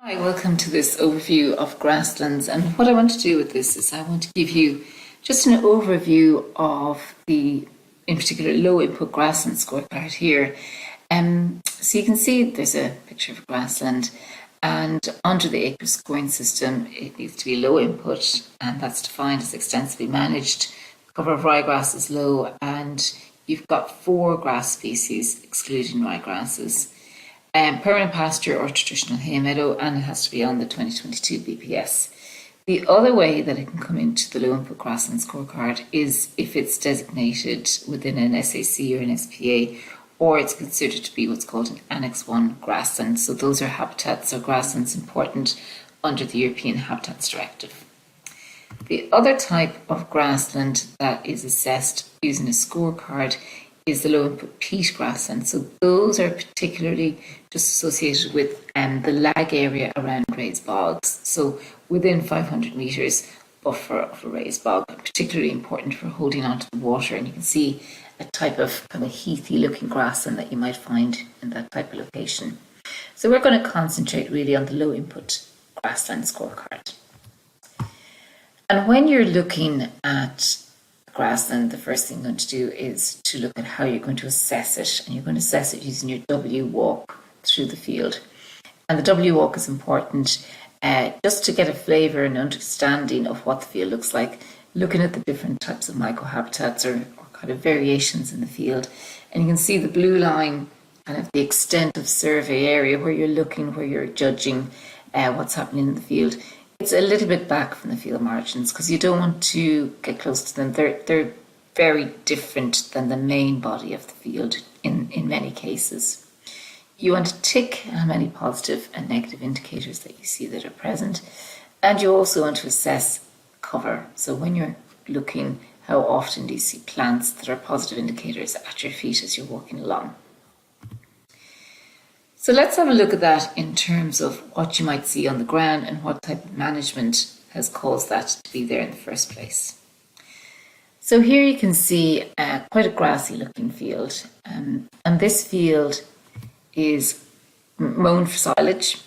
Hi, welcome to this overview of grasslands, and what I want to do with this is I want to give you just an overview of the, in particular, low input grassland scorecard here. So you can see there's a picture of a grassland, and under the acre scoring system it needs to be low input, and that's defined as extensively managed. Cover of ryegrass is low, and you've got 4 grass species excluding ryegrasses. Permanent pasture or traditional hay meadow, and it has to be on the 2022 BPS. The other way that it can come into the low input grassland scorecard is if it's designated within an SAC or an SPA, or it's considered to be what's called an Annex 1 grassland. So those are habitats or grasslands important under the European Habitats Directive. The other type of grassland that is assessed using a scorecard is the low input peat grassland. So those are particularly just associated with the lag area around raised bogs. So within 500 metres buffer of a raised bog, particularly important for holding onto the water. And you can see a type of kind of heathy looking grassland that you might find in that type of location. So we're going to concentrate really on the low input grassland scorecard. And when you're looking at grassland, the first thing you're going to do is to look at how you're going to assess it, and you're going to assess it using your W walk through the field. And the W walk is important just to get a flavour and understanding of what the field looks like, looking at the different types of microhabitats or kind of variations in the field. And you can see the blue line, kind of the extent of survey area where you're looking, where you're judging what's happening in the field. It's a little bit back from the field margins because you don't want to get close to them. They're very different than the main body of the field in many cases. You want to tick how many positive and negative indicators that you see that are present, and you also want to assess cover. So when you're looking, how often do you see plants that are positive indicators at your feet as you're walking along? So let's have a look at that in terms of what you might see on the ground and what type of management has caused that to be there in the first place. So here you can see quite a grassy looking field, and this field is mown for silage.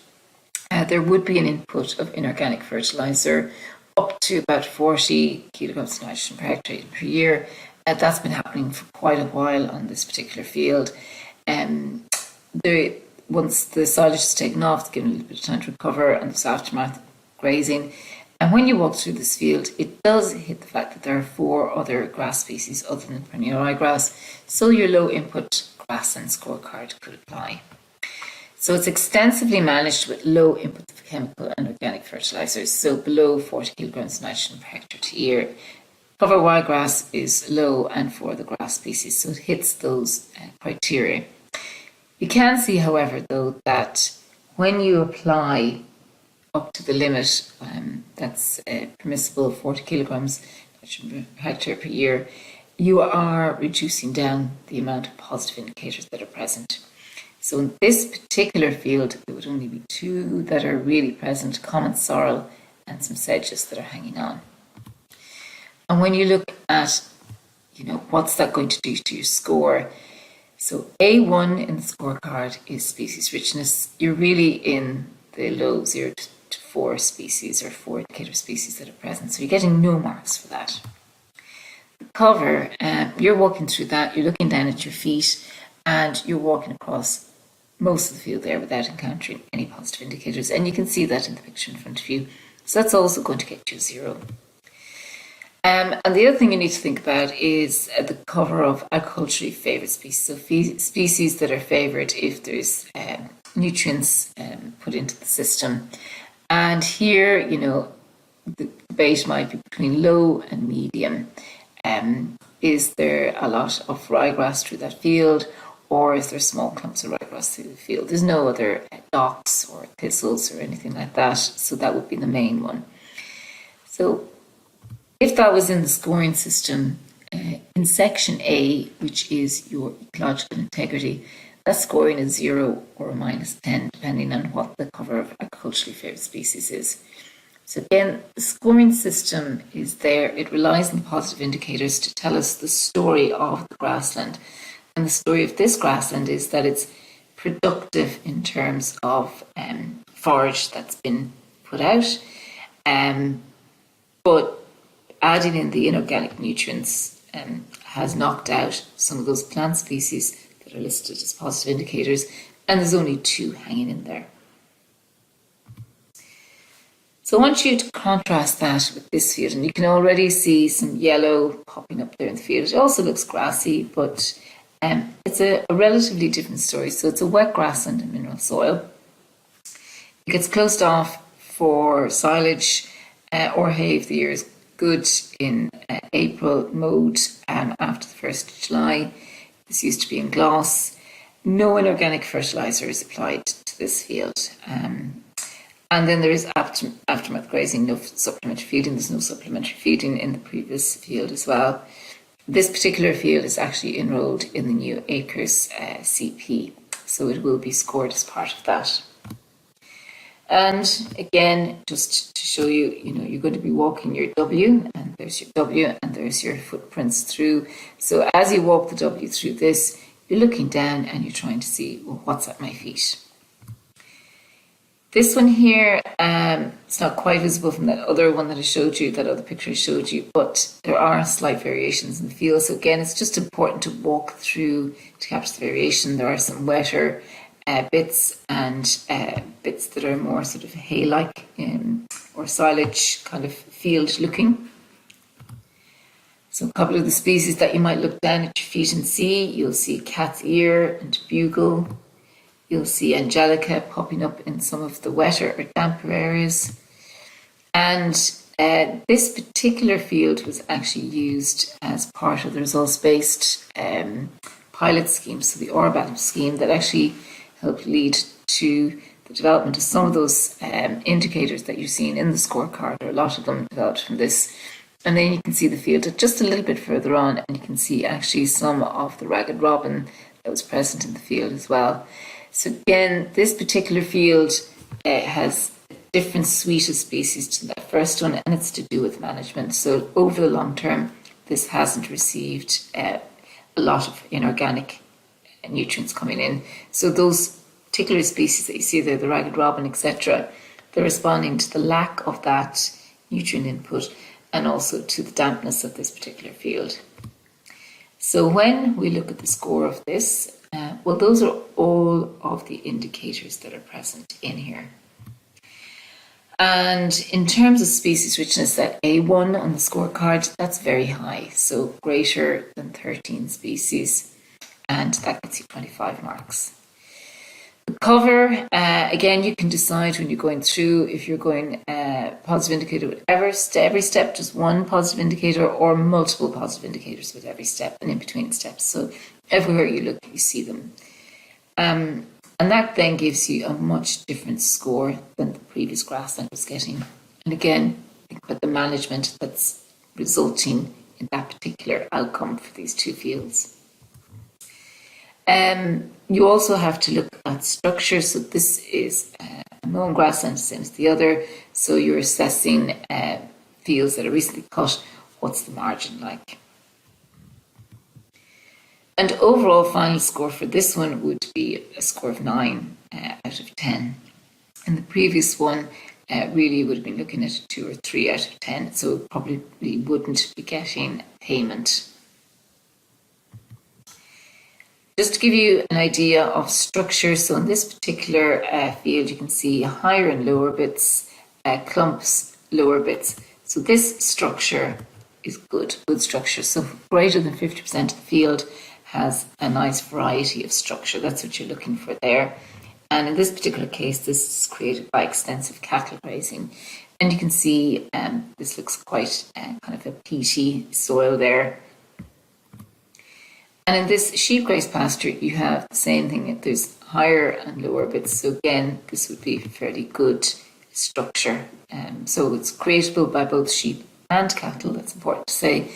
There would be an input of inorganic fertiliser up to about 40 kilograms of nitrogen per hectare per year. That's been happening for quite a while on this particular field. Once the silage is taken off, it's given a little bit of time to recover, and there's aftermath grazing. And when you walk through this field, it does hit the fact that there are 4 other grass species other than perennial ryegrass, so your low input grassland scorecard could apply. So it's extensively managed with low input of chemical and organic fertilisers, so below 40 kilograms of nitrogen per hectare to year. Cover ryegrass is low and for the grass species, so it hits those criteria. You can see, however, though, that when you apply up to the limit that's permissible, 40 kilograms per hectare per year, you are reducing down the amount of positive indicators that are present. So in this particular field, there would only be 2 that are really present: common sorrel and some sedges that are hanging on. And when you look at, what's that going to do to your score? So A1 in the scorecard is species richness. You're really in the low 0 to 4 species or 4 indicator species that are present. So you're getting no marks for that. The cover, you're walking through that, you're looking down at your feet, and you're walking across most of the field there without encountering any positive indicators. And you can see that in the picture in front of you. So that's also going to get you 0. And the other thing you need to think about is the cover of agriculturally favoured species. So species that are favoured if there's nutrients put into the system. And here, the debate might be between low and medium. Is there a lot of ryegrass through that field, or is there small clumps of ryegrass through the field? There's no other docks or thistles or anything like that, so that would be the main one. So if that was in the scoring system, in section A, which is your ecological integrity, that scoring is 0 or a -10, depending on what the cover of agriculturally favoured species is. So again, the scoring system is there. It relies on positive indicators to tell us the story of the grassland. And the story of this grassland is that it's productive in terms of forage that's been put out. But adding in the inorganic nutrients has knocked out some of those plant species that are listed as positive indicators, and there's only 2 hanging in there. So I want you to contrast that with this field, and you can already see some yellow popping up there in the field. It also looks grassy, but it's a relatively different story. So it's a wet grassland and mineral soil. It gets closed off for silage or hay if the year is good in April, mowed after the 1st of July. This used to be in gloss. No inorganic fertiliser is applied to this field. And then there is aftermath grazing, no supplementary feeding. There's no supplementary feeding in the previous field as well. This particular field is actually enrolled in the new Acres CP, so it will be scored as part of that. And again, just to show you, you're going to be walking your W, and there's your W, and there's your footprints through. So as you walk the W through this, you're looking down and you're trying to see, well, what's at my feet? This one here, it's not quite visible from that other one that I showed you, that other picture I showed you, but there are slight variations in the field. So again, it's just important to walk through to capture the variation. There are some wetter bits and bits that are more sort of hay-like or silage kind of field looking. So a couple of the species that you might look down at your feet and see, you'll see cat's ear and bugle. You'll see angelica popping up in some of the wetter or damper areas. And this particular field was actually used as part of the results-based pilot scheme, so the ORBAT scheme that actually helped lead to the development of some of those indicators that you're seeing in the scorecard, or a lot of them developed from this. And then you can see the field just a little bit further on, and you can see actually some of the ragged robin that was present in the field as well. So again, this particular field has a different suite of species to that first one, and it's to do with management. So over the long term, this hasn't received a lot of inorganic nutrients coming in. So those particular species that you see there, the ragged robin, etc., they're responding to the lack of that nutrient input and also to the dampness of this particular field. So when we look at the score of this, well, those are all of the indicators that are present in here. And in terms of species richness, that A1 on the scorecard, that's very high, so greater than 13 species, and that gets you 25 marks. The cover, again, you can decide when you're going through if you're going positive indicator with every step, just one positive indicator, or multiple positive indicators with every step and in between steps. So everywhere you look, you see them. And that then gives you a much different score than the previous grassland was getting. And again, think about the management that's resulting in that particular outcome for these 2 fields. You also have to look at structure. So this is a mown grassland, same as the other. So you're assessing fields that are recently cut. What's the margin like? And overall final score for this one would be a score of 9 out of 10. And the previous one really would have been looking at a 2 or 3 out of 10. So it probably wouldn't be getting payment. Just to give you an idea of structure, so in this particular field, you can see higher and lower bits, clumps, lower bits. So this structure is good structure. So greater than 50% of the field has a nice variety of structure. That's what you're looking for there. And in this particular case, this is created by extensive cattle grazing. And you can see this looks quite kind of a peaty soil there. And in this sheep graze pasture, you have the same thing. There's higher and lower bits. So again, this would be fairly good structure. So it's creatable by both sheep and cattle, that's important to say.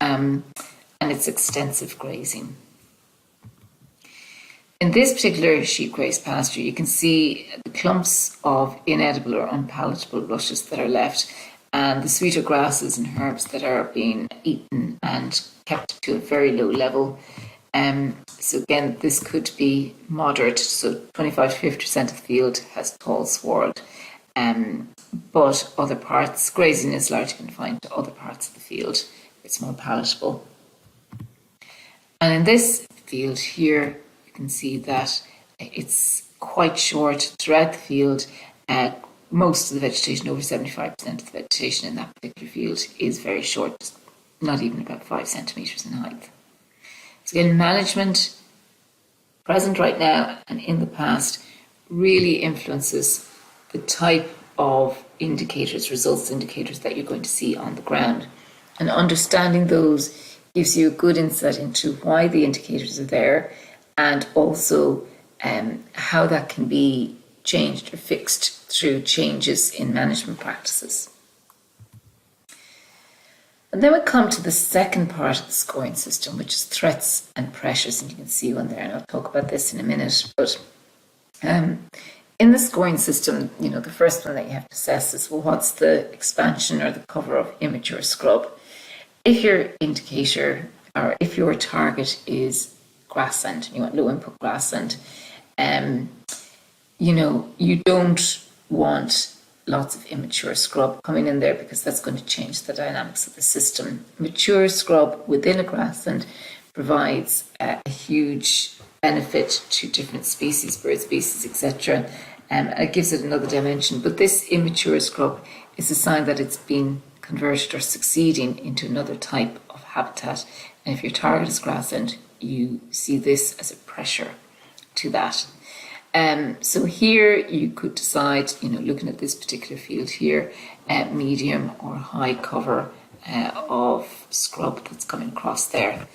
And it's extensive grazing. In this particular sheep graze pasture, you can see the clumps of inedible or unpalatable rushes that are left, and the sweeter grasses and herbs that are being eaten and kept to a very low level. So again, this could be moderate, so 25 to 50% of the field has tall sward, but other parts, grazing is largely confined to other parts of the field. It's more palatable. And in this field here, you can see that it's quite short throughout the field. Most of the vegetation, over 75% of the vegetation in that particular field, is very short, not even about 5 centimetres in height. So again, management, present right now and in the past, really influences the type of indicators, results indicators that you're going to see on the ground. And understanding those gives you a good insight into why the indicators are there, and also how that can be changed or fixed through changes in management practices. And then we come to the second part of the scoring system, which is threats and pressures, and you can see one there, and I'll talk about this in a minute. But in the scoring system, the first one that you have to assess is, well, what's the expansion or the cover of immature scrub? If your indicator or if your target is grassland, you want low input grassland, you don't want lots of immature scrub coming in there, because that's going to change the dynamics of the system. Mature scrub within a grassland provides a huge benefit to different species, bird species, etc. It gives it another dimension. But this immature scrub is a sign that it's been converted or succeeding into another type of habitat. And if your target is grassland, you see this as a pressure to that. So here you could decide, looking at this particular field here, medium or high cover of scrub that's coming across there.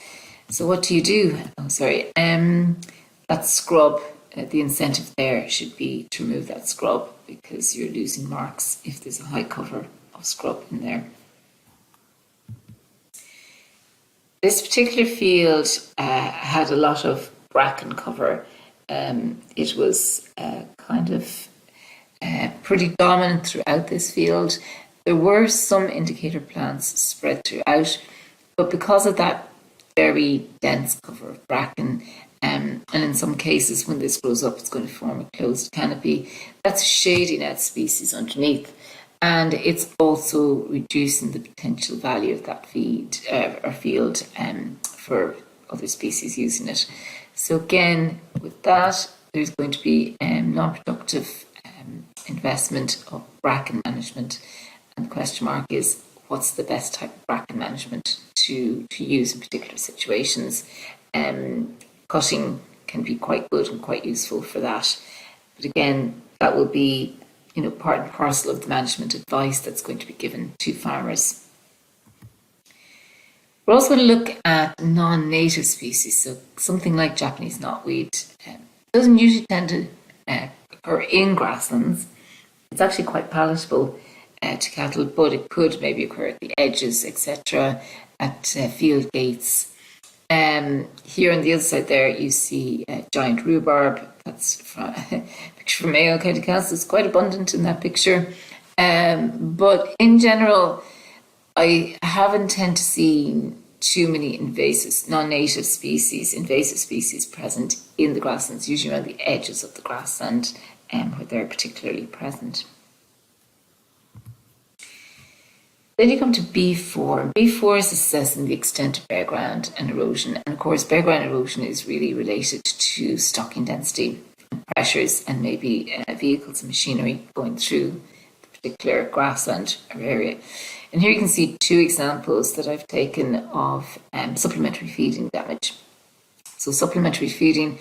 So what do you do? That scrub, the incentive there should be to remove that scrub, because you're losing marks if there's a high cover of scrub in there. This particular field had a lot of bracken cover. It was pretty dominant throughout this field. There were some indicator plants spread throughout, but because of that very dense cover of bracken, and in some cases when this grows up, it's going to form a closed canopy, that's shading out species underneath. And it's also reducing the potential value of that field for other species using it. So again, with that, there's going to be non-productive investment of bracken management. And the question mark is, what's the best type of bracken management to use in particular situations? Cutting can be quite good and quite useful for that. But again, that will be part and parcel of the management advice that's going to be given to farmers. We're also going to look at non-native species, so something like Japanese knotweed doesn't usually tend to occur in grasslands. It's actually quite palatable to cattle, but it could maybe occur at the edges, etc., at field gates. Here on the other side there, you see giant rhubarb. That's from a picture from Mayo County Council. It's quite abundant in that picture. But in general, I haven't tend to see too many non-native species, invasive species present in the grasslands, usually around the edges of the grassland where they're particularly present. Then you come to B4. B4 is assessing the extent of bare ground and erosion. And of course, bare ground erosion is really related to stocking density and pressures, and maybe vehicles and machinery going through the particular grassland or area. And here you can see two examples that I've taken of supplementary feeding damage. So supplementary feeding,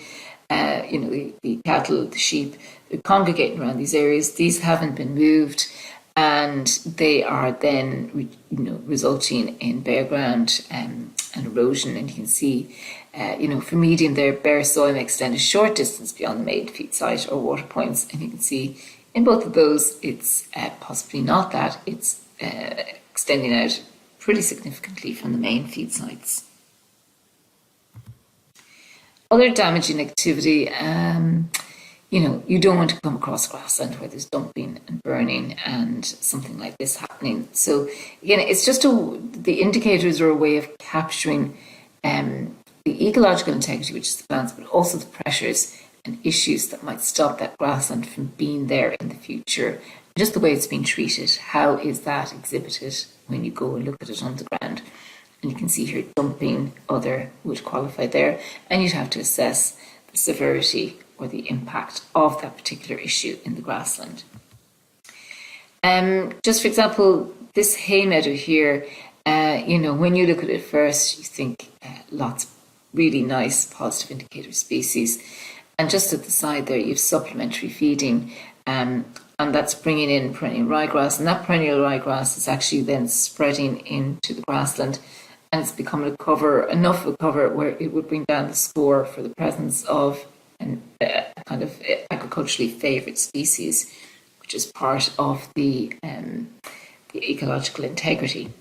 the cattle, the sheep, they're congregating around these areas. These haven't been moved, and they are then resulting in bare ground and erosion. And you can see, for medium there, bare soil may extend a short distance beyond the main feed site or water points. And you can see in both of those, it's possibly not that. It's extending out pretty significantly from the main feed sites. Other damaging activity, you don't want to come across grassland where there's dumping and burning and something like this happening. So again, it's just the indicators are a way of capturing the ecological integrity, which is the plants, but also the pressures and issues that might stop that grassland from being there in the future. Just the way it's been treated, how is that exhibited when you go and look at it on the ground? And you can see here dumping other would qualify there, and you'd have to assess the severity or the impact of that particular issue in the grassland. Just for example, this hay meadow here, when you look at it first, you think lots of really nice positive indicator species. And just at the side there, you have supplementary feeding, and that's bringing in perennial ryegrass. And that perennial ryegrass is actually then spreading into the grassland, and it's becoming enough of a cover where it would bring down the score for the presence of a kind of agriculturally favoured species, which is part of the ecological integrity.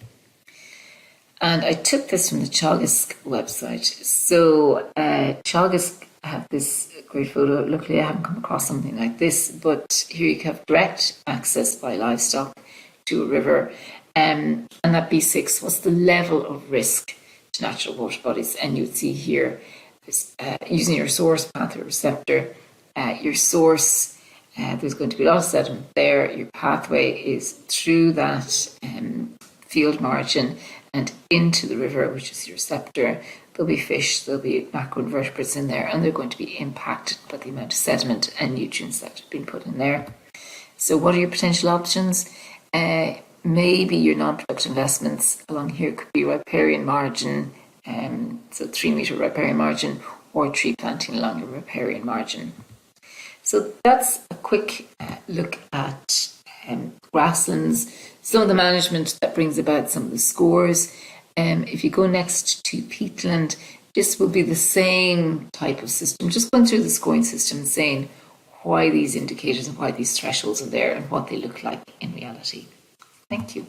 And I took this from the Teagasc website. So Teagasc have this great photo. Luckily, I haven't come across something like this, but here you have direct access by livestock to a river. And that B6 was the level of risk to natural water bodies. And you would see here, using your source path or receptor, your source, there's going to be a lot of sediment there. Your pathway is through that field margin and into the river, which is your receptor. There'll be fish, there'll be macroinvertebrates in there, and they're going to be impacted by the amount of sediment and nutrients that have been put in there. So what are your potential options? Maybe your non-productive investments along here could be riparian margin, so 3 metre riparian margin, or tree planting along your riparian margin. So that's a quick look at grasslands, some of the management that brings about some of the scores. If you go next to peatland, this will be the same type of system, just going through the scoring system and saying why these indicators and why these thresholds are there and what they look like in reality. Thank you.